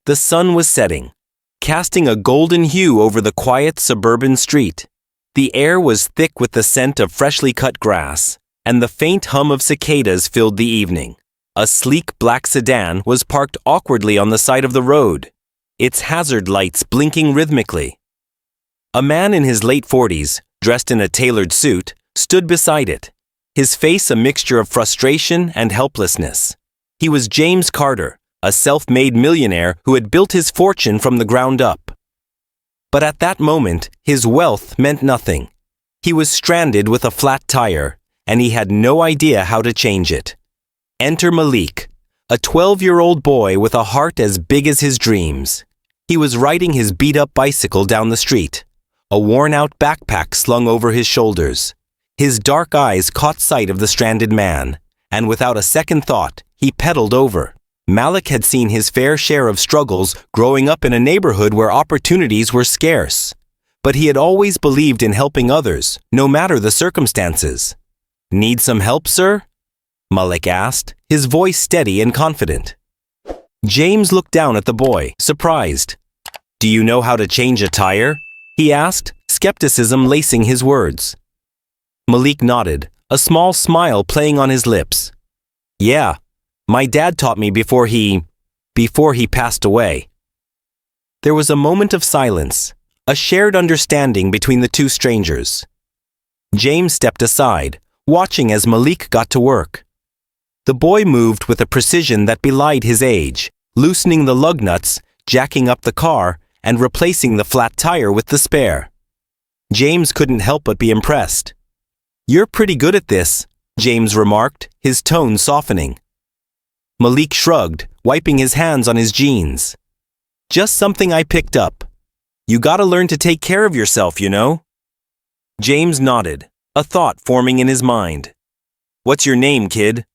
The sun was setting, casting a golden hue over the quiet suburban street. The air was thick with the scent of freshly cut grass, and the faint hum of cicadas filled the evening. A sleek black sedan was parked awkwardly on the side of the road, its hazard lights blinking rhythmically. A man in his late 40s, dressed in a tailored suit, stood beside it, his face a mixture of frustration and helplessness. He was James Carter, a self-made millionaire who had built his fortune from the ground up. But at that moment, his wealth meant nothing. He was stranded with a flat tire, and he had no idea how to change it. Enter Malik, a 12-year-old boy with a heart as big as his dreams. He was riding his beat-up bicycle down the street, a worn-out backpack slung over his shoulders. His dark eyes caught sight of the stranded man, and without a second thought, he pedaled over. Malik had seen his fair share of struggles growing up in a neighborhood where opportunities were scarce. But he had always believed in helping others, no matter the circumstances. "Need some help, sir?" Malik asked, his voice steady and confident. James looked down at the boy, surprised. "Do you know how to change a tire?" he asked, skepticism lacing his words. Malik nodded, a small smile playing on his lips. "Yeah, my dad taught me before he passed away." There was a moment of silence, a shared understanding between the two strangers. James stepped aside, watching as Malik got to work. The boy moved with a precision that belied his age, loosening the lug nuts, jacking up the car, and replacing the flat tire with the spare. James couldn't help but be impressed. "You're pretty good at this," James remarked, his tone softening. Malik shrugged, wiping his hands on his jeans. "Just something I picked up. You gotta learn to take care of yourself, you know." James nodded, a thought forming in his mind. "What's your name, kid?"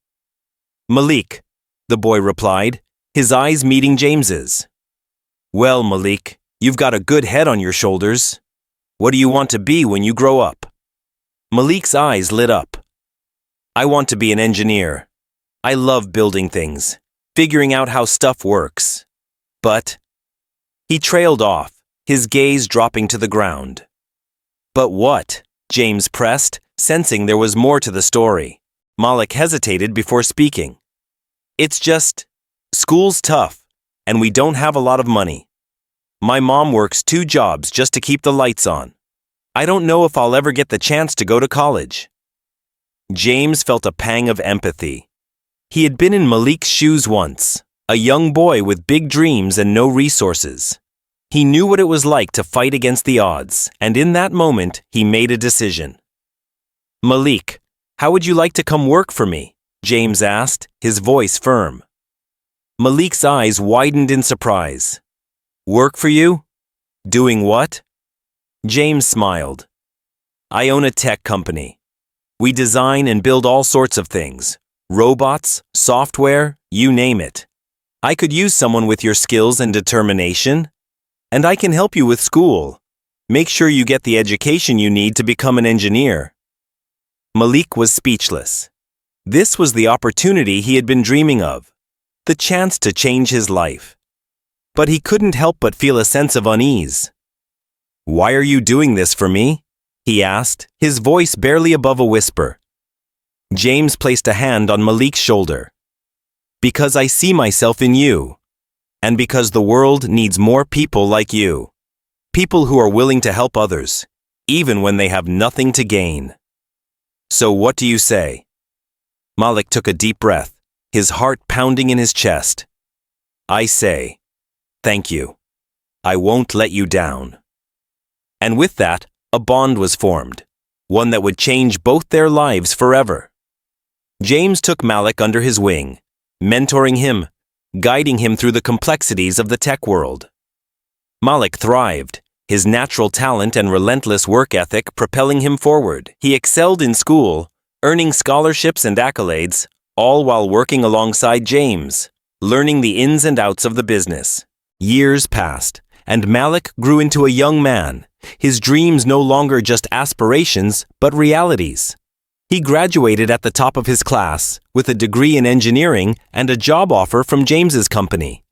"Malik," the boy replied, his eyes meeting James's. "Well, Malik, you've got a good head on your shoulders. What do you want to be when you grow up?" Malik's eyes lit up. "I want to be an engineer. I love building things, figuring out how stuff works. But..." He trailed off, his gaze dropping to the ground. "But what?" James pressed, sensing there was more to the story. Malik hesitated before speaking. "It's just, school's tough, and we don't have a lot of money. My mom works 2 jobs just to keep the lights on. I don't know if I'll ever get the chance to go to college." James felt a pang of empathy. He had been in Malik's shoes once, a young boy with big dreams and no resources. He knew what it was like to fight against the odds, and in that moment, he made a decision. "Malik, how would you like to come work for me?" James asked, his voice firm. Malik's eyes widened in surprise. "Work for you? Doing what?" James smiled. "I own a tech company. We design and build all sorts of things. Robots, software, you name it. I could use someone with your skills and determination. And I can help you with school. Make sure you get the education you need to become an engineer." Malik was speechless. This was the opportunity he had been dreaming of, the chance to change his life. But he couldn't help but feel a sense of unease. "Why are you doing this for me?" he asked, his voice barely above a whisper. James placed a hand on Malik's shoulder. "Because I see myself in you. And because the world needs more people like you. People who are willing to help others, even when they have nothing to gain. So what do you say?" Malik took a deep breath, his heart pounding in his chest. "I say, thank you. I won't let you down." And with that, a bond was formed, one that would change both their lives forever. James took Malik under his wing, mentoring him, guiding him through the complexities of the tech world. Malik thrived, his natural talent and relentless work ethic propelling him forward. He excelled in school, earning scholarships and accolades, all while working alongside James, learning the ins and outs of the business. Years passed, and Malik grew into a young man, his dreams no longer just aspirations, but realities. He graduated at the top of his class, with a degree in engineering and a job offer from James's company.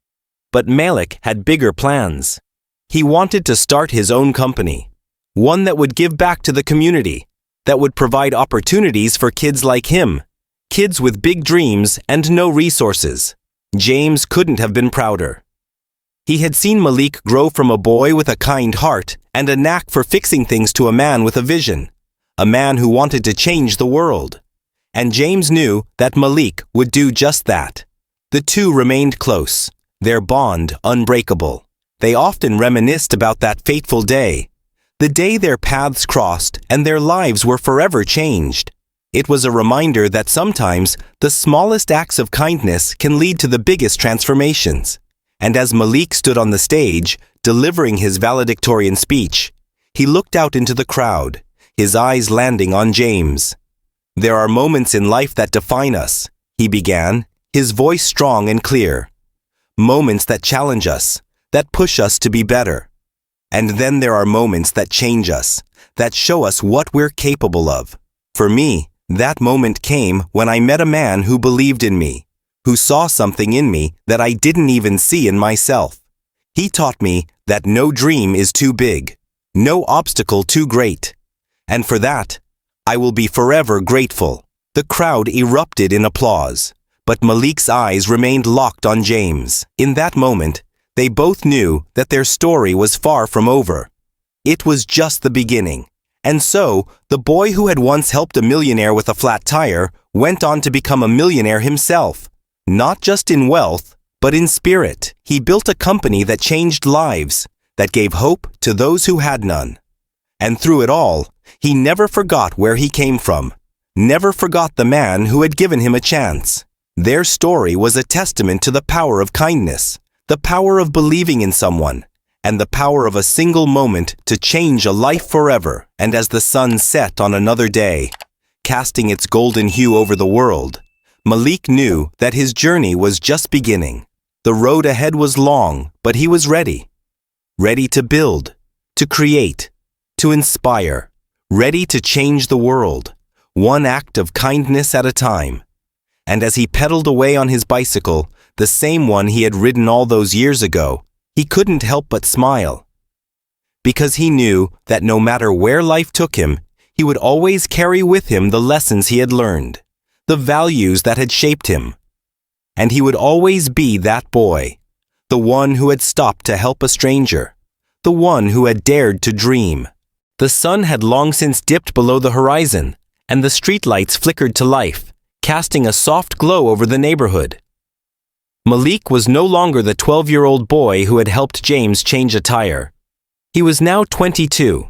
But Malik had bigger plans. He wanted to start his own company, one that would give back to the community, that would provide opportunities for kids like him, kids with big dreams and no resources. James couldn't have been prouder. He had seen Malik grow from a boy with a kind heart and a knack for fixing things to a man with a vision, a man who wanted to change the world. And James knew that Malik would do just that. The two remained close, their bond unbreakable. They often reminisced about that fateful day, the day their paths crossed and their lives were forever changed. It was a reminder that sometimes the smallest acts of kindness can lead to the biggest transformations. And as Malik stood on the stage, delivering his valedictorian speech, he looked out into the crowd, his eyes landing on James. "There are moments in life that define us," he began, his voice strong and clear. "Moments that challenge us, that push us to be better. And then there are moments that change us, that show us what we're capable of. For me, that moment came when I met a man who believed in me, who saw something in me that I didn't even see in myself. He taught me that no dream is too big, no obstacle too great. And for that, I will be forever grateful." The crowd erupted in applause, but Malik's eyes remained locked on James. In that moment, they both knew that their story was far from over. It was just the beginning. And so, the boy who had once helped a millionaire with a flat tire went on to become a millionaire himself. Not just in wealth, but in spirit. He built a company that changed lives, that gave hope to those who had none. And through it all, he never forgot where he came from, never forgot the man who had given him a chance. Their story was a testament to the power of kindness, the power of believing in someone, and the power of a single moment to change a life forever. And as the sun set on another day, casting its golden hue over the world, Malik knew that his journey was just beginning. The road ahead was long, but he was ready. Ready to build, to create, to inspire, ready to change the world, one act of kindness at a time. And as he pedaled away on his bicycle, the same one he had ridden all those years ago, he couldn't help but smile. Because he knew that no matter where life took him, he would always carry with him the lessons he had learned, the values that had shaped him. And he would always be that boy, the one who had stopped to help a stranger, the one who had dared to dream. The sun had long since dipped below the horizon, and the streetlights flickered to life, casting a soft glow over the neighborhood. Malik was no longer the 12-year-old boy who had helped James change a tire. He was now 22,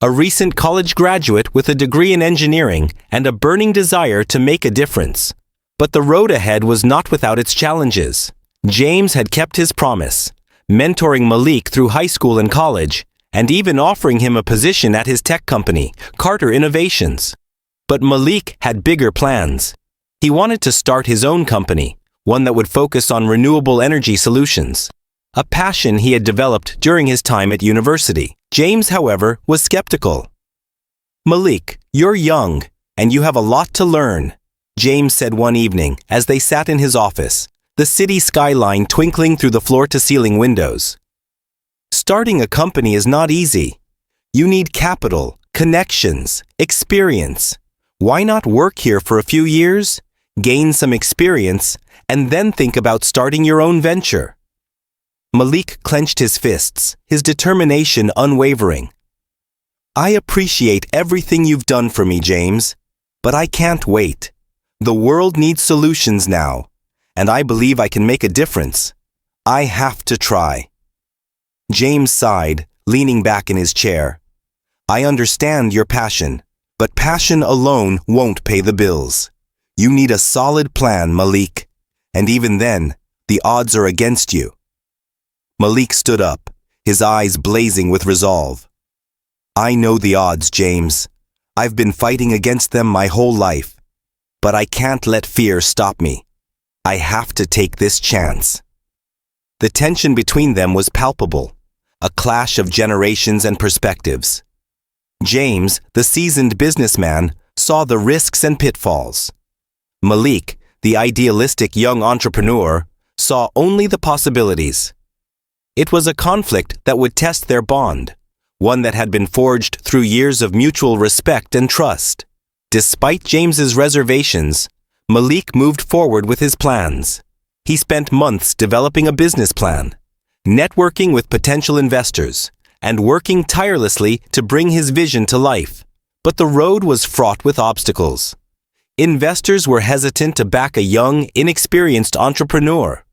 a recent college graduate with a degree in engineering and a burning desire to make a difference. But the road ahead was not without its challenges. James had kept his promise, mentoring Malik through high school and college, and even offering him a position at his tech company, Carter Innovations. But Malik had bigger plans. He wanted to start his own company, one that would focus on renewable energy solutions, a passion he had developed during his time at university. James, however, was skeptical. "Malik, you're young, and you have a lot to learn," James said one evening as they sat in his office, the city skyline twinkling through the floor-to-ceiling windows. "Starting a company is not easy. You need capital, connections, experience. Why not work here for a few years, gain some experience, and then think about starting your own venture?" Malik clenched his fists, his determination unwavering. "I appreciate everything you've done for me, James, but I can't wait. The world needs solutions now, and I believe I can make a difference. I have to try." James sighed, leaning back in his chair. "I understand your passion, but passion alone won't pay the bills. You need a solid plan, Malik, and even then, the odds are against you." Malik stood up, his eyes blazing with resolve. "I know the odds, James. I've been fighting against them my whole life. But I can't let fear stop me. I have to take this chance." The tension between them was palpable, a clash of generations and perspectives. James, the seasoned businessman, saw the risks and pitfalls. Malik, the idealistic young entrepreneur, saw only the possibilities. It was a conflict that would test their bond, one that had been forged through years of mutual respect and trust. Despite James's reservations, Malik moved forward with his plans. He spent months developing a business plan, networking with potential investors, and working tirelessly to bring his vision to life. But the road was fraught with obstacles. Investors were hesitant to back a young, inexperienced entrepreneur.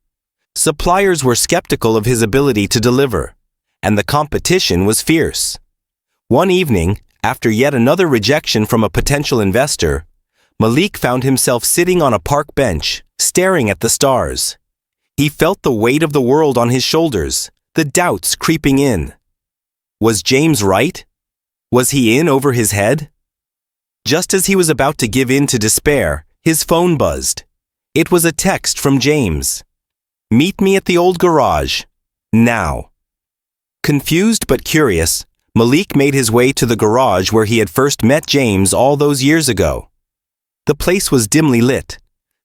Suppliers were skeptical of his ability to deliver, and the competition was fierce. One evening, after yet another rejection from a potential investor, Malik found himself sitting on a park bench, staring at the stars. He felt the weight of the world on his shoulders, the doubts creeping in. Was James right? Was he in over his head? Just as he was about to give in to despair, his phone buzzed. It was a text from James. "Meet me at the old garage. Now." Confused but curious, Malik made his way to the garage where he had first met James all those years ago. The place was dimly lit,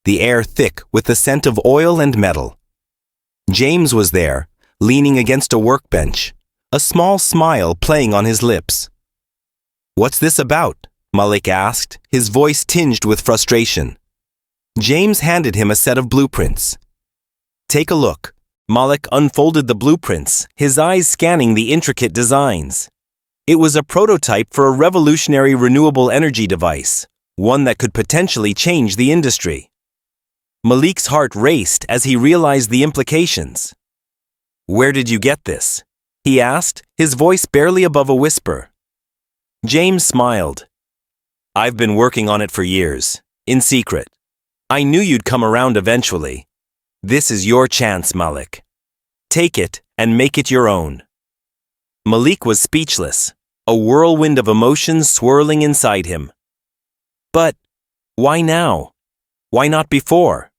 the air thick with the scent of oil and metal. James was there, leaning against a workbench, a small smile playing on his lips. "What's this about?" Malik asked, his voice tinged with frustration. James handed him a set of blueprints. "Take a look." Malik unfolded the blueprints, his eyes scanning the intricate designs. It was a prototype for a revolutionary renewable energy device, one that could potentially change the industry. Malik's heart raced as he realized the implications. "Where did you get this?" he asked, his voice barely above a whisper. James smiled. "I've been working on it for years, in secret. I knew you'd come around eventually. This is your chance, Malik. Take it and make it your own." Malik was speechless, a whirlwind of emotions swirling inside him. But why now? Why not before?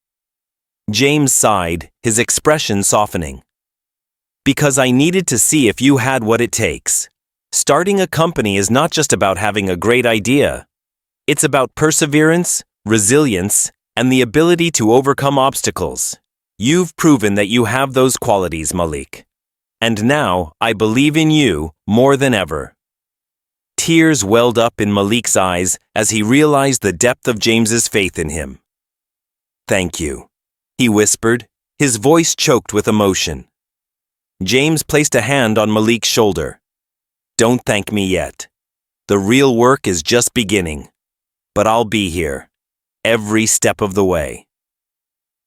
James sighed, his expression softening. "Because I needed to see if you had what it takes. Starting a company is not just about having a great idea. It's about perseverance, resilience, and the ability to overcome obstacles. You've proven that you have those qualities, Malik. And now I believe in you more than ever." Tears welled up in Malik's eyes as he realized the depth of James's faith in him. "Thank you," he whispered, his voice choked with emotion. James placed a hand on Malik's shoulder. "Don't thank me yet. The real work is just beginning. But I'll be here, every step of the way."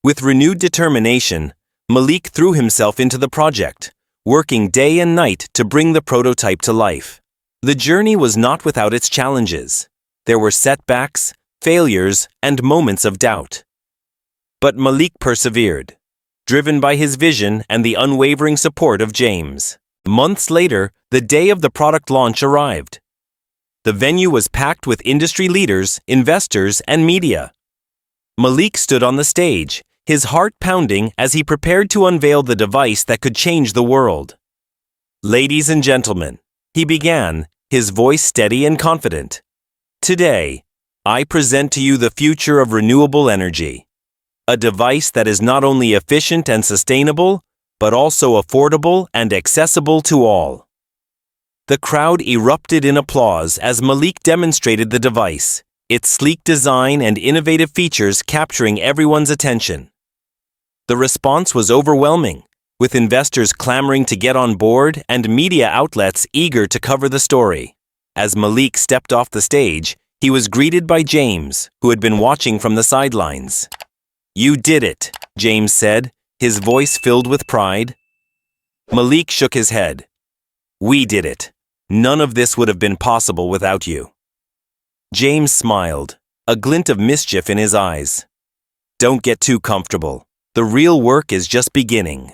With renewed determination, Malik threw himself into the project, working day and night to bring the prototype to life. The journey was not without its challenges. There were setbacks, failures, and moments of doubt. But Malik persevered, driven by his vision and the unwavering support of James. Months later, the day of the product launch arrived. The venue was packed with industry leaders, investors, and media. Malik stood on the stage, his heart pounding as he prepared to unveil the device that could change the world. "Ladies and gentlemen," he began, his voice steady and confident. "Today, I present to you the future of renewable energy. A device that is not only efficient and sustainable, but also affordable and accessible to all." The crowd erupted in applause as Malik demonstrated the device, its sleek design and innovative features capturing everyone's attention. The response was overwhelming, with investors clamoring to get on board and media outlets eager to cover the story. As Malik stepped off the stage, he was greeted by James, who had been watching from the sidelines. "You did it," James said, his voice filled with pride. Malik shook his head. "We did it. None of this would have been possible without you." James smiled, a glint of mischief in his eyes. "Don't get too comfortable. The real work is just beginning.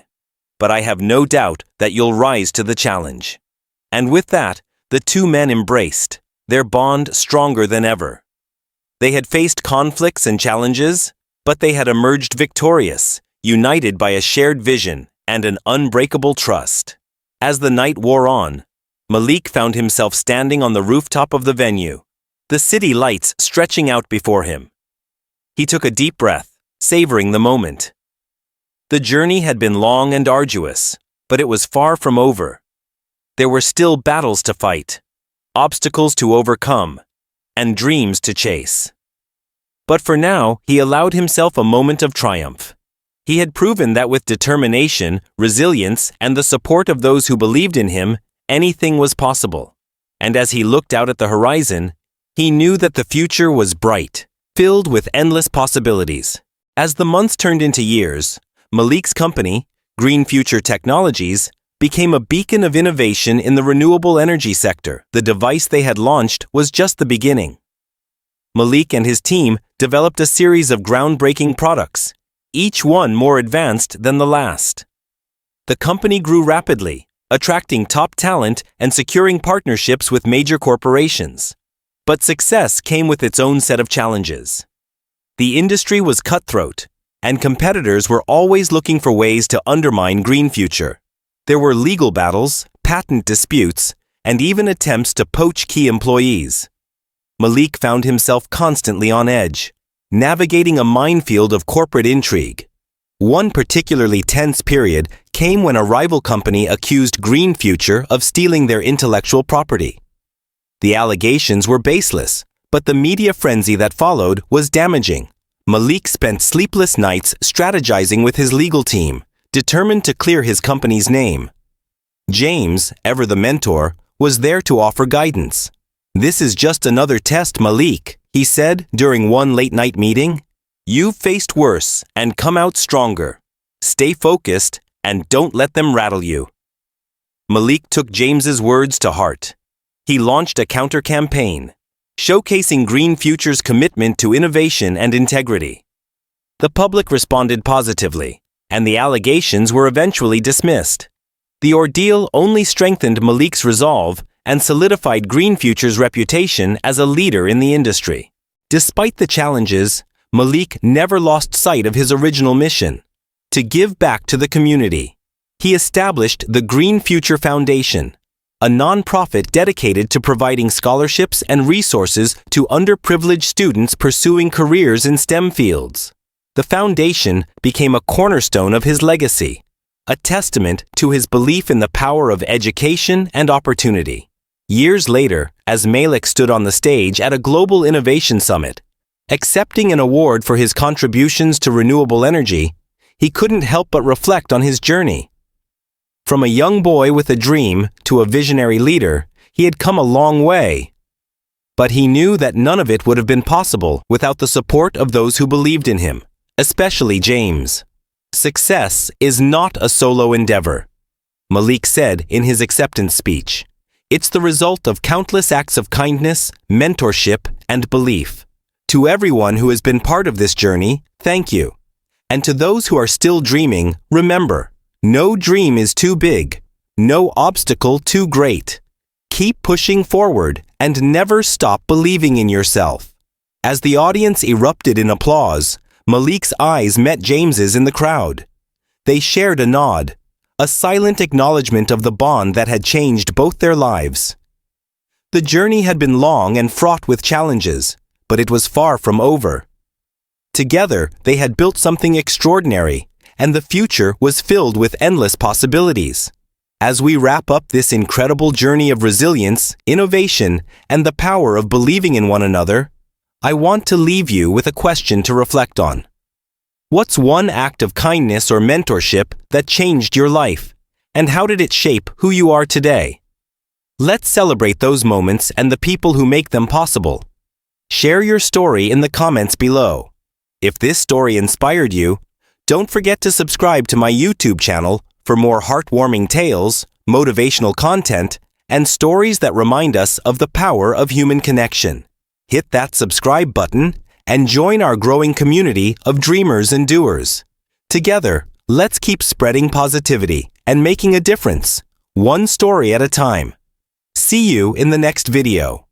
But I have no doubt that you'll rise to the challenge." And with that, the two men embraced, their bond stronger than ever. They had faced conflicts and challenges, but they had emerged victorious, united by a shared vision and an unbreakable trust. As the night wore on, Malik found himself standing on the rooftop of the venue, the city lights stretching out before him. He took a deep breath, savoring the moment. The journey had been long and arduous, But it was far from over. There were still battles to fight, obstacles to overcome, and dreams to chase. But for now, he allowed himself a moment of triumph. He had proven that with determination, resilience, and the support of those who believed in him, anything was possible. And as he looked out at the horizon, he knew that the future was bright, filled with endless possibilities. As the months turned into years, Malik's company, Green Future Technologies, became a beacon of innovation in the renewable energy sector. The device they had launched was just the beginning. Malik and his team developed a series of groundbreaking products, each one more advanced than the last. The company grew rapidly, attracting top talent and securing partnerships with major corporations. But success came with its own set of challenges. The industry was cutthroat, and competitors were always looking for ways to undermine Green Future. There were legal battles, patent disputes, and even attempts to poach key employees. Malik found himself constantly on edge, navigating a minefield of corporate intrigue. One particularly tense period came when a rival company accused Green Future of stealing their intellectual property. The allegations were baseless, but the media frenzy that followed was damaging. Malik spent sleepless nights strategizing with his legal team, determined to clear his company's name. James, ever the mentor, was there to offer guidance. "This is just another test, Malik," he said during one late-night meeting. "You've faced worse and come out stronger. Stay focused and don't let them rattle you." Malik took James's words to heart. He launched a counter-campaign, showcasing Green Future's commitment to innovation and integrity. The public responded positively, and the allegations were eventually dismissed. The ordeal only strengthened Malik's resolve and solidified Green Future's reputation as a leader in the industry. Despite the challenges, Malik never lost sight of his original mission: to give back to the community. He established the Green Future Foundation, a nonprofit dedicated to providing scholarships and resources to underprivileged students pursuing careers in STEM fields. The foundation became a cornerstone of his legacy, a testament to his belief in the power of education and opportunity. Years later, as Malik stood on the stage at a global innovation summit, accepting an award for his contributions to renewable energy, he couldn't help but reflect on his journey. From a young boy with a dream to a visionary leader, he had come a long way. But he knew that none of it would have been possible without the support of those who believed in him, especially James. "Success is not a solo endeavor," Malik said in his acceptance speech. "It's the result of countless acts of kindness, mentorship, and belief. To everyone who has been part of this journey, thank you. And to those who are still dreaming, remember, no dream is too big, no obstacle too great. Keep pushing forward and never stop believing in yourself." As the audience erupted in applause, Malik's eyes met James's in the crowd. They shared a nod, a silent acknowledgement of the bond that had changed both their lives. The journey had been long and fraught with challenges, but it was far from over. Together, they had built something extraordinary, and the future was filled with endless possibilities. As we wrap up this incredible journey of resilience, innovation, and the power of believing in one another, I want to leave you with a question to reflect on. What's one act of kindness or mentorship that changed your life, and how did it shape who you are today? Let's celebrate those moments and the people who make them possible. Share your story in the comments below. If this story inspired you, don't forget to subscribe to my YouTube channel for more heartwarming tales, motivational content, and stories that remind us of the power of human connection. Hit that subscribe button and join our growing community of dreamers and doers. Together, let's keep spreading positivity and making a difference, one story at a time. See you in the next video.